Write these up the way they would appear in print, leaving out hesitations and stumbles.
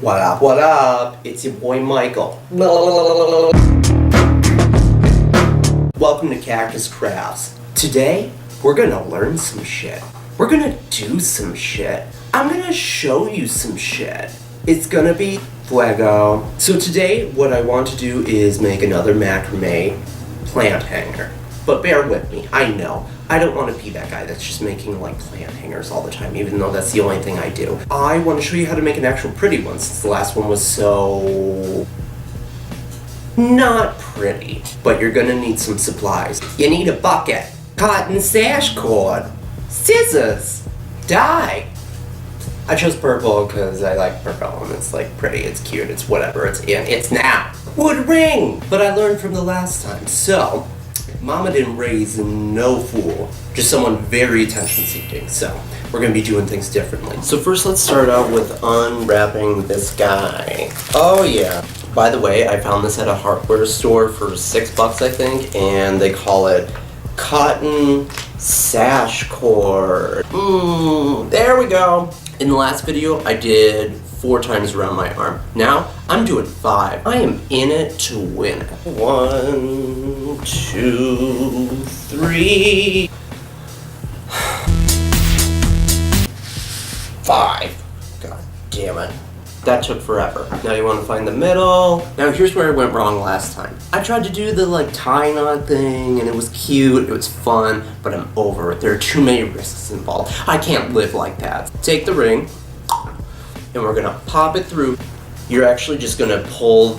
What up, what up? It's your boy Michael. Welcome to Cactus Crafts. Today, we're gonna learn some shit. We're gonna do some shit. I'm gonna show you some shit. It's gonna be fuego. So today, what I want to do is make another macrame plant hanger. But bear with me, I know. I don't want to be that guy that's just making like plant hangers all the time, even though that's the only thing I do. I want to show you how to make an actual pretty one, since the last one was so not pretty. But you're gonna need some supplies. You need a bucket, cotton sash cord, scissors, dye. I chose purple because I like purple and it's like pretty, it's cute, it's whatever, it's in, it's now. Wood ring! But I learned from the last time, so Mama didn't raise no fool, just someone very attention-seeking, so we're going to be doing things differently. So first let's start out with unwrapping this guy. Oh yeah. By the way, I found this at a hardware store for $6 I think, and they call it cotton sash cord. There we go. In the last video, I did 4 times around my arm. Now, I'm doing 5. I am in it to win it. 1, 2, 3, 5. God damn it. That took forever. Now you want to find the middle. Now here's where I went wrong last time. I tried to do the like tie knot thing and it was cute, it was fun, but I'm over it. There are too many risks involved. I can't live like that. Take the ring and we're gonna pop it through. You're actually just gonna pull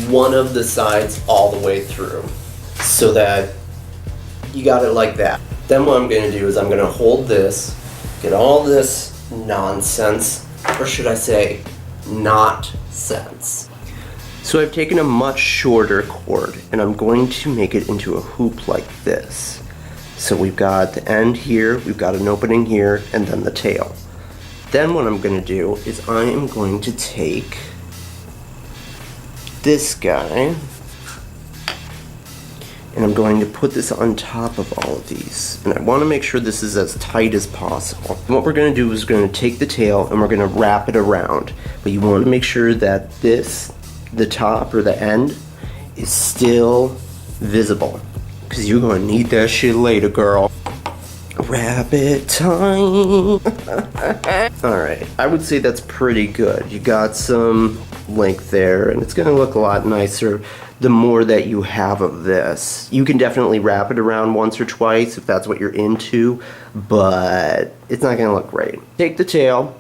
one of the sides all the way through so that you got it like that. Then what I'm gonna do is I'm gonna hold this, get all this nonsense, or should I say, not sense. So I've taken a much shorter cord and I'm going to make it into a hoop like this. So we've got the end here, we've got an opening here, and then the tail. Then what I'm going to do is I am going to take this guy and I'm going to put this on top of all of these. And I want to make sure this is as tight as possible. And what we're going to do is we're going to take the tail and we're going to wrap it around. But you want to make sure that this, the top or the end, is still visible. Because you're going to need that shit later, girl. Wrap it tight. Alright, I would say that's pretty good. You got some length there and it's going to look a lot nicer the more that you have of this. You can definitely wrap it around once or twice if that's what you're into, but it's not gonna look great. Take the tail,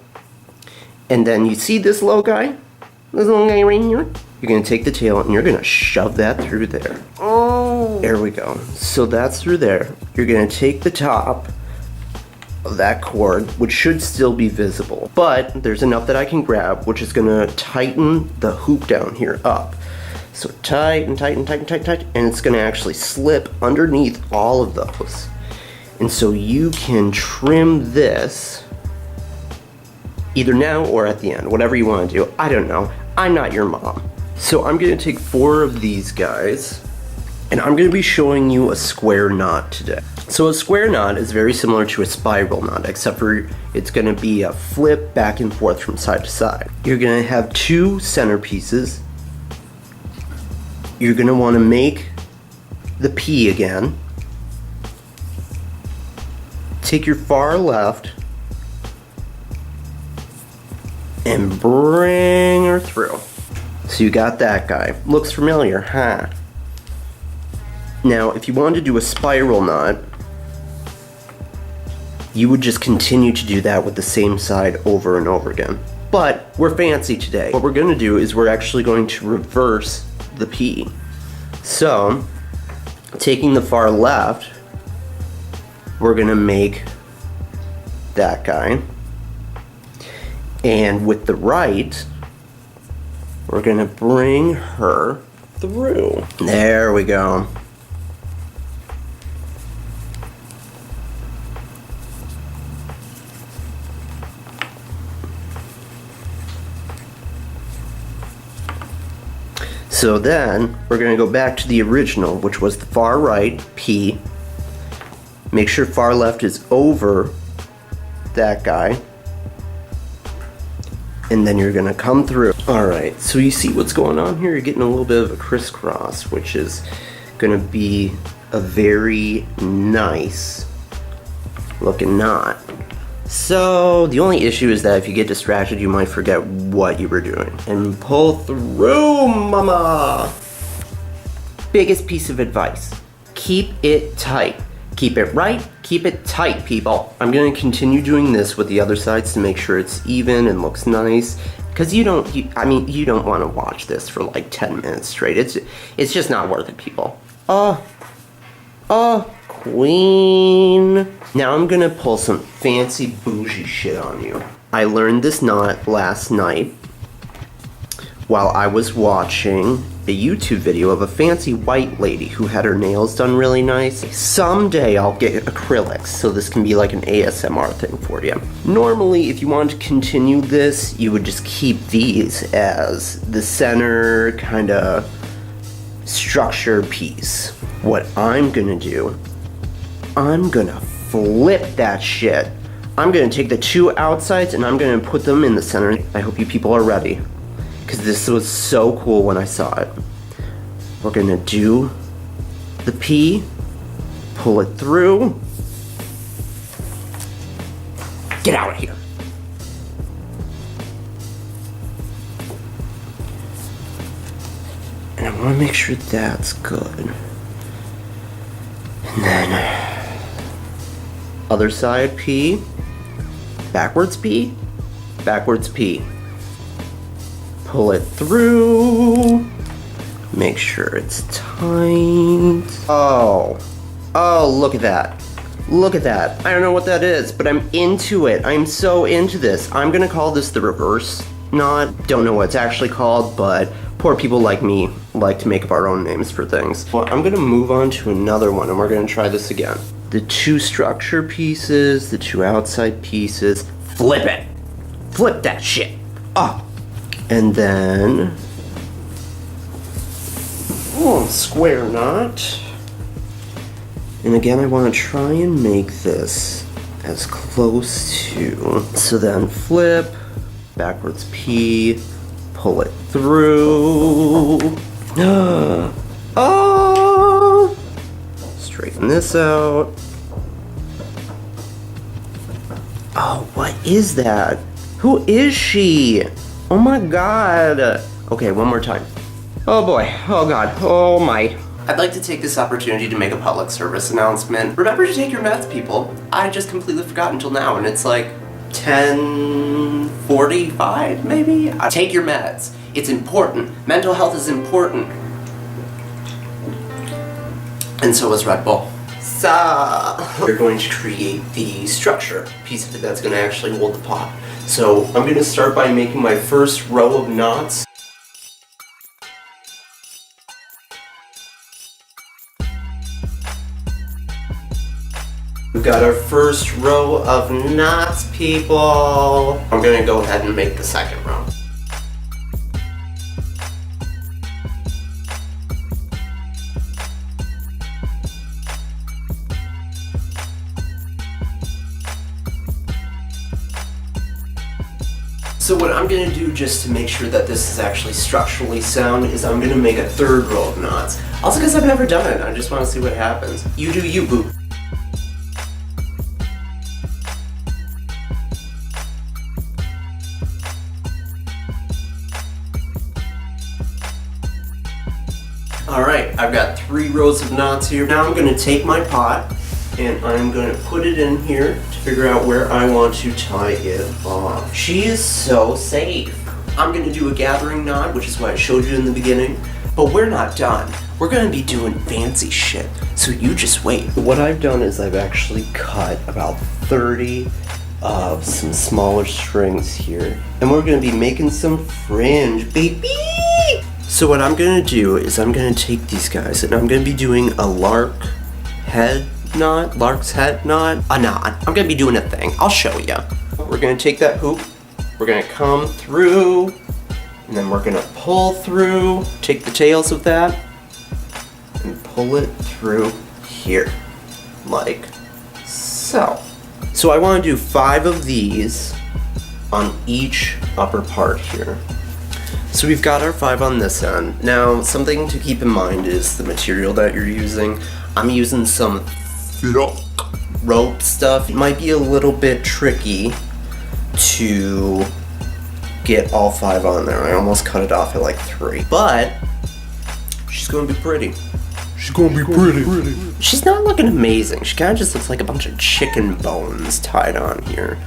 and then you see this little guy? This little guy right here? You're gonna take the tail and you're gonna shove that through there. Oh! There we go. So that's through there. You're gonna take the top of that cord, which should still be visible, but there's enough that I can grab, which is gonna tighten the hoop down here up. So tighten, tighten, tighten, tighten, tighten, and it's going to actually slip underneath all of those. And so you can trim this either now or at the end, whatever you want to do. I don't know. I'm not your mom. So I'm going to take 4 of these guys, and I'm going to be showing you a square knot today. So a square knot is very similar to a spiral knot, except for it's going to be a flip back and forth from side to side. You're going to have 2 center pieces. You're going to want to make the P again. Take your far left and bring her through. So you got that guy. Looks familiar, huh? Now, if you wanted to do a spiral knot, you would just continue to do that with the same side over and over again. But we're fancy today. What we're going to do is we're actually going to reverse the P. So, taking the far left, we're gonna make that guy. And with the right, we're gonna bring her through. There we go. So then, we're going to go back to the original, which was the far right, P. Make sure far left is over that guy. and then you're gonna come through. All right, so you see what's going on here? You're getting a little bit of a crisscross, which is gonna be a very nice looking knot. So the only issue is that if you get distracted, you might forget what you were doing. And pull through, mama. Biggest piece of advice, keep it tight. Keep it right, keep it tight, people. I'm gonna continue doing this with the other sides to make sure it's even and looks nice. Because you don't want to watch this for like 10 minutes straight. It's just not worth it, people. Queen. Now I'm gonna pull some fancy bougie shit on you. I learned this knot last night while I was watching a YouTube video of a fancy white lady who had her nails done really nice. Someday I'll get acrylics, so this can be like an ASMR thing for you. Normally, if you want to continue this, you would just keep these as the center kind of structure piece. What I'm gonna do, I'm gonna flip that shit. I'm gonna take the two outsides and I'm gonna put them in the center. I hope you people are ready, because this was so cool when I saw it. We're gonna do the P, pull it through. Get out of here. And I wanna make sure that's good. And then, other side P, backwards P, backwards P. Pull it through. Make sure it's tight. Oh, look at that. Look at that. I don't know what that is, but I'm into it. I'm so into this. I'm gonna call this the reverse knot. Don't know what it's actually called, but poor people like me like to make up our own names for things. Well, I'm gonna move on to another one and we're gonna try this again. The two structure pieces, the two outside pieces. Flip it. Flip that shit. And then, square knot. And again, I want to try and make this as close to. So then flip, backwards P, pull it through. Straighten this out. Oh, what is that? Who is she? Oh my god. Okay, one more time. Oh boy. Oh god. Oh my. I'd like to take this opportunity to make a public service announcement. Remember to take your meds, people. I just completely forgot until now, and it's like 10:45 maybe? Take your meds. It's important. Mental health is important. And so is Red Bull. So, we're going to create the structure piece of it that's going to actually hold the pot. So I'm going to start by making my first row of knots. We've got our first row of knots, people. I'm going to go ahead and make the second row. So what I'm going to do just to make sure that this is actually structurally sound is I'm going to make a third row of knots. Also because I've never done it, I just want to see what happens. You do you, boo. Alright, I've got 3 rows of knots here. Now I'm going to take my pot and I'm going to put it in here to figure out where I want to tie it off. She is so safe. I'm going to do a gathering knot, which is what I showed you in the beginning, but we're not done. We're going to be doing fancy shit, so you just wait. What I've done is I've actually cut about 30 of some smaller strings here, and we're going to be making some fringe, baby! So what I'm going to do is I'm going to take these guys and I'm going to be doing a lark's head knot. I'm going to be doing a thing. I'll show you. We're going to take that hoop, we're going to come through, and then we're going to pull through, take the tails of that, and pull it through here, like so. So I want to do 5 of these, on each upper part here. So we've got our 5 on this end. Now, something to keep in mind is the material that you're using. I'm using some rope stuff. It might be a little bit tricky to get all 5 on there. I almost cut it off at like 3. But she's gonna be pretty. She's gonna be pretty. She's not looking amazing. She kind of just looks like a bunch of chicken bones tied on here.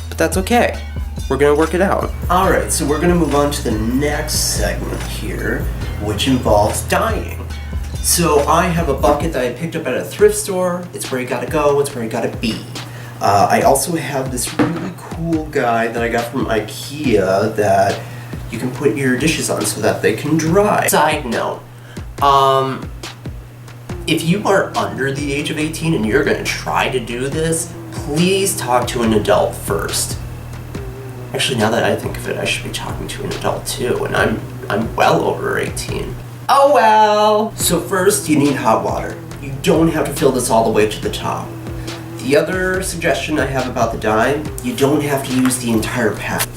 But that's okay. We're gonna work it out. Alright, so we're gonna move on to the next segment here, which involves dyeing. So I have a bucket that I picked up at a thrift store. It's where you gotta go, it's where you gotta be. I also have this really cool guy that I got from IKEA that you can put your dishes on so that they can dry. Side note, if you are under the age of 18 and you're gonna try to do this, please talk to an adult first. Actually, now that I think of it, I should be talking to an adult too, and I'm well over 18. Oh well! So first, you need hot water. You don't have to fill this all the way to the top. The other suggestion I have about the dye, you don't have to use the entire pack.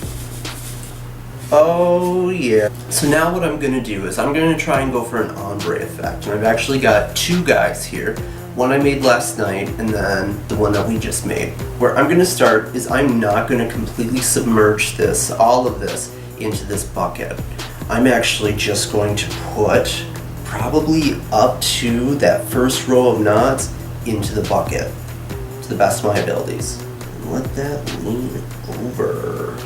Oh yeah. So now what I'm gonna do is I'm gonna try and go for an ombre effect. And I've actually got 2 guys here. One I made last night, and then the one that we just made. Where I'm gonna start is I'm not gonna completely submerge this, all of this, into this bucket. I'm actually just going to put probably up to that first row of knots into the bucket, to the best of my abilities. And let that lean over.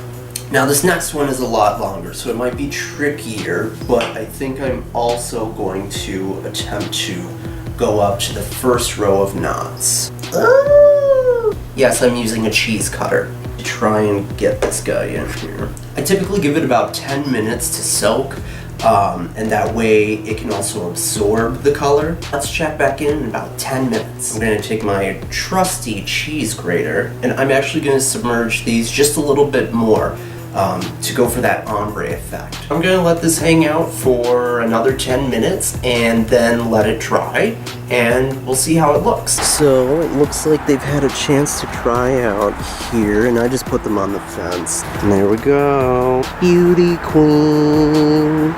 Now this next one is a lot longer, so it might be trickier, but I think I'm also going to attempt to go up to the first row of knots. Yes, I'm using a cheese cutter to try and get this guy in here. I typically give it about 10 minutes to soak, and that way it can also absorb the color. Let's check back in about 10 minutes. I'm gonna take my trusty cheese grater, and I'm actually gonna submerge these just a little bit more to go for that ombre effect. I'm gonna let this hang out for another 10 minutes and then let it dry, and we'll see how it looks. So it looks like they've had a chance to dry out here, and I just put them on the fence. And there we go. Beauty queen.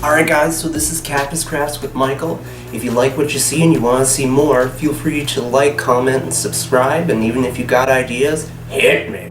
Alright guys, so this is Cactus Crafts with Michael. If you like what you see and you want to see more, feel free to like, comment, and subscribe, and even if you got ideas, hit me!